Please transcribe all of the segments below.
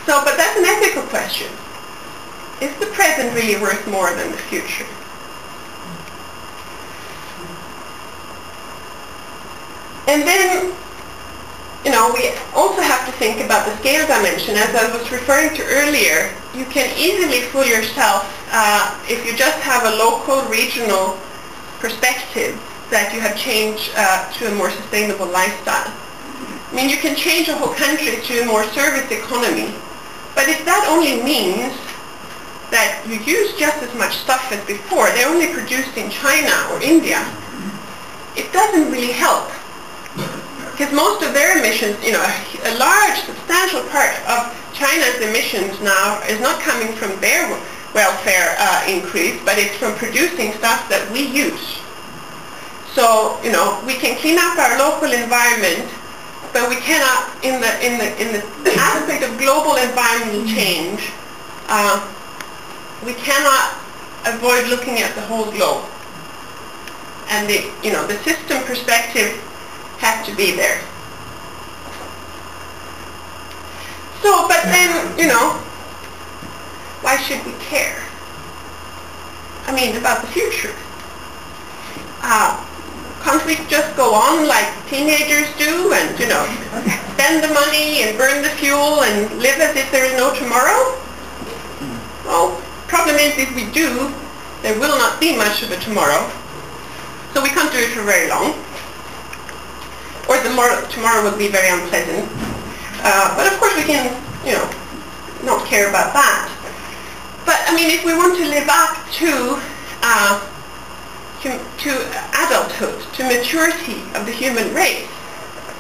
So, but that's an ethical question. Is the present really worth more than the future? And then, you know, we also have to think about the scale dimension. As I was referring to earlier, you can easily fool yourself if you just have a local, regional perspective that you have changed to a more sustainable lifestyle. I mean, you can change a whole country to a more service economy, but if that only means that you use just as much stuff as before, they're only produced in China or India, it doesn't really help. Because most of their emissions, you know, a large, substantial part of China's emissions now is not coming from their welfare increase, but it's from producing stuff that we use. So, you know, we can clean up our local environment, but we cannot, in the aspect of global environmental change, we cannot avoid looking at the whole globe. And the system perspective has to be there. So, but then, you know, why should we care? I mean, about the future. Can't we just go on like teenagers do and, you know, spend the money and burn the fuel and live as if there is no tomorrow? Well, problem is if we do, there will not be much of a tomorrow. So we can't do it for very long. Or tomorrow will be very unpleasant. But of course we can, you know, not care about that. But I mean, if we want to live up to adulthood, to maturity of the human race,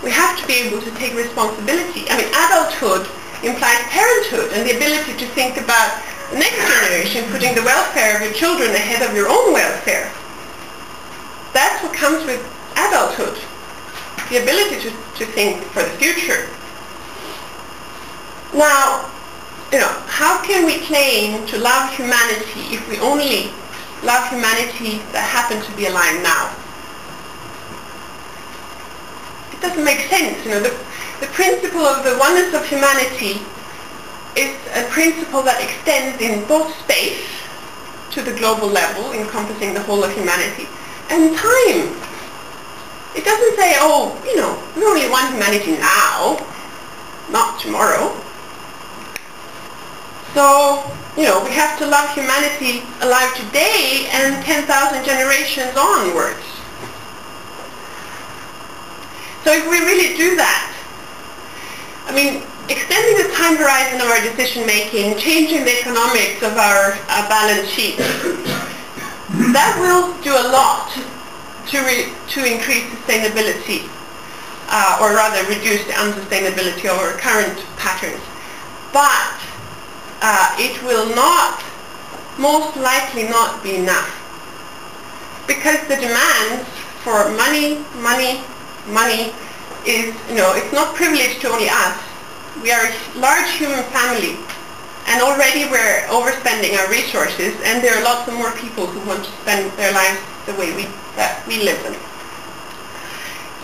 we have to be able to take responsibility. I mean, adulthood implies parenthood and the ability to think about the next generation, putting the welfare of your children ahead of your own welfare. That's what comes with adulthood, the ability to think for the future. Now, you know, how can we claim to love humanity if we only love humanity that happen to be alive now? It doesn't make sense. You know, the principle of the oneness of humanity is a principle that extends in both space to the global level, encompassing the whole of humanity, and time. It doesn't say, oh, you know, we only want humanity now, not tomorrow. So, you know, we have to love humanity alive today and 10,000 generations onwards. So if we really do that, I mean, extending the time horizon of our decision making, changing the economics of our balance sheet, that will do a lot to increase sustainability, or rather reduce the unsustainability of our current patterns. But it will not, most likely not be enough. Because the demand for money is, you know, it's not privileged to only us. We are a large human family, and already we're overspending our resources, and there are lots of more people who want to spend their lives the way that we live them.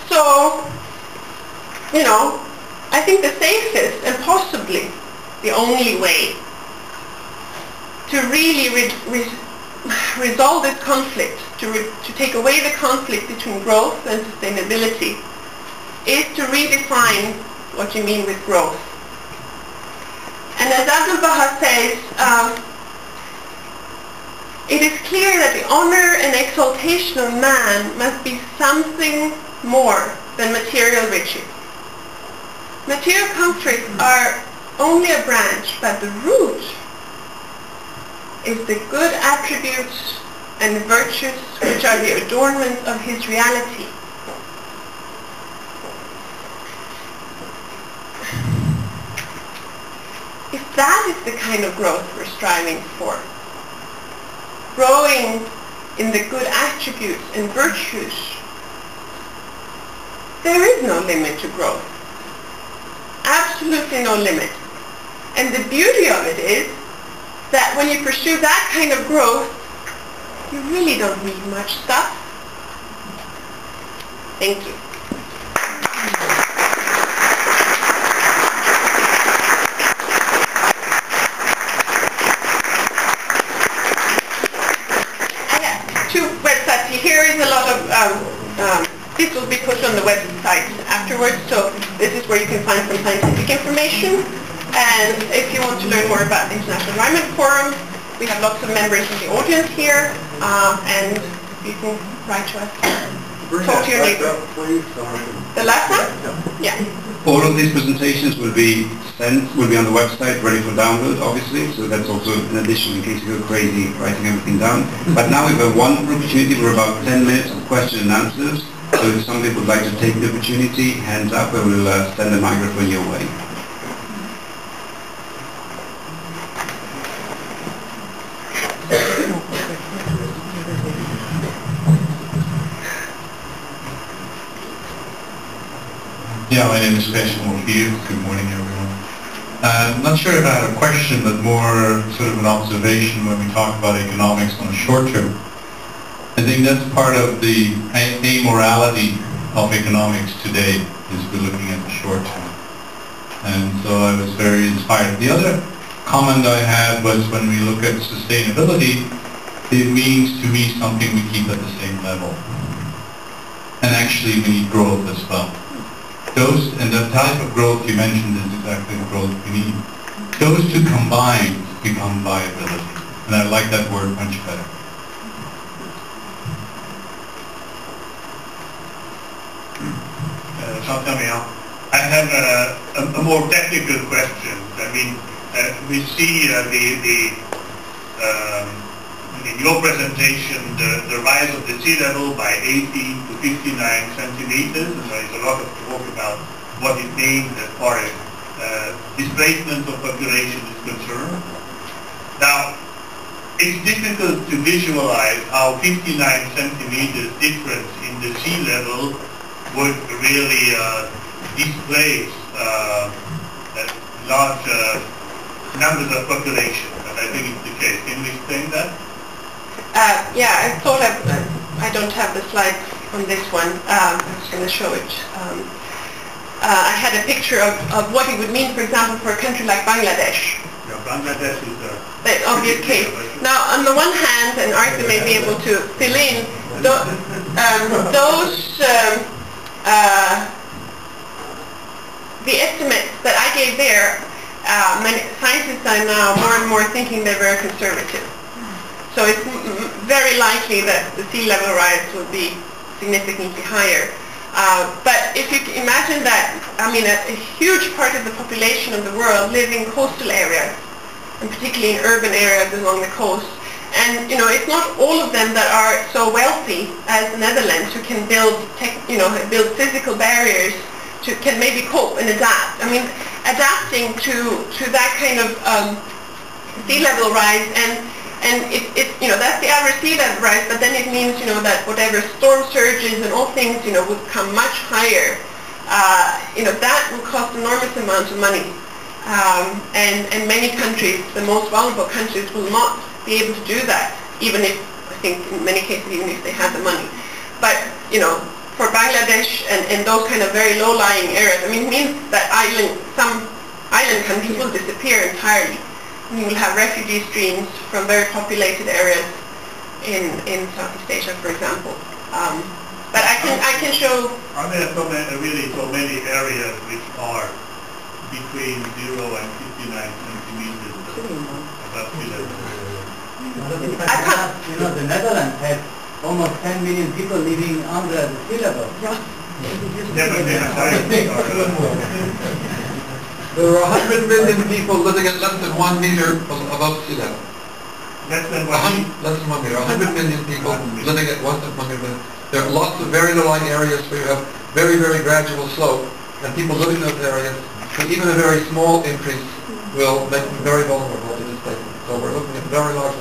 So, you know, I think the safest and possibly the only way to really resolve this conflict, to take away the conflict between growth and sustainability, is to redefine what you mean with growth. And as Abdu'l-Baha says, it is clear that the honor and exaltation of man must be something more than material riches. Material comforts are only a branch, but the root is the good attributes and virtues which are the adornment of his reality. If that is the kind of growth we're striving for, growing in the good attributes and virtues, there is no limit to growth. Absolutely no limit. And the beauty of it is that when you pursue that kind of growth, you really don't need much stuff. Thank you. this will be put on the website afterwards, so this is where you can find some scientific information. And if you want to learn more about the International Environment Forum, we have lots of members in the audience here, and you can write to us. Talk to your neighbor. The last one? Yeah. All of these presentations will be on the website, ready for download, obviously, so that's also an addition in case you go crazy writing everything down. But now we have one opportunity for about 10 minutes of question and answers, so if somebody would like to take the opportunity, hands up, and we'll send the microphone your way. Yeah, my name is Karlsson. Good morning, everyone. I'm not sure if I have a question, but more sort of an observation when we talk about economics on the short term. I think that's part of the amorality of economics today, is we're looking at the short term. And so I was very inspired. The other comment I had was when we look at sustainability, it means to me something we keep at the same level. And actually we need growth as well. And the type of growth you mentioned is exactly the growth we need. Those two combined become viability. And I like that word much better. I have a more technical question. I mean, we see in your presentation the rise of the sea level by 18 to 59 centimeters, and there is a lot of talk about what it means as far as displacement of population is concerned. Now, it's difficult to visualize how 59 centimeters difference in the sea level would really displace large numbers of population, but I think it's the case. Can you explain that? Yeah, I thought I don't have the slides on this one. I'm just going to show it. I had a picture of what it would mean, for example, for a country like Bangladesh. Yeah, Bangladesh is the obvious case. Now, on the one hand, and Arthur may be able to fill in, the estimates that I gave there, many scientists are now more and more thinking they're very conservative. So it's very likely that the sea level rise will be significantly higher. But if you imagine that, I mean, a huge part of the population of the world live in coastal areas, and particularly in urban areas along the coast. And, you know, it's not all of them that are so wealthy as the Netherlands who can build physical barriers can maybe cope and adapt. I mean, adapting to that kind of sea level rise, and that's the average sea level rise, but then it means, that whatever storm surges and all things, would come much higher. That will cost enormous amounts of money. And many countries, the most vulnerable countries, will not be able to do that, even if, I think in many cases, even if they had the money. But, for Bangladesh and those kind of very low-lying areas, I mean, it means that some island countries will disappear entirely. And you will have refugee streams from very populated areas in Southeast Asia, for example. But I can show. Are there really so many areas which are between 0 and 59 centimeters above sea level? The Netherlands has almost 10 million people living under the sea level. There are 100 million people living at less than 1 meter above sea level. Less than 1 meter? Less than 1 meter. 100 million people living at less than 1 meter. There are lots of very low-lying areas where you have very, very gradual slope, and people living in those areas, so even a very small increase will make them very vulnerable to displacement. So we're looking at very large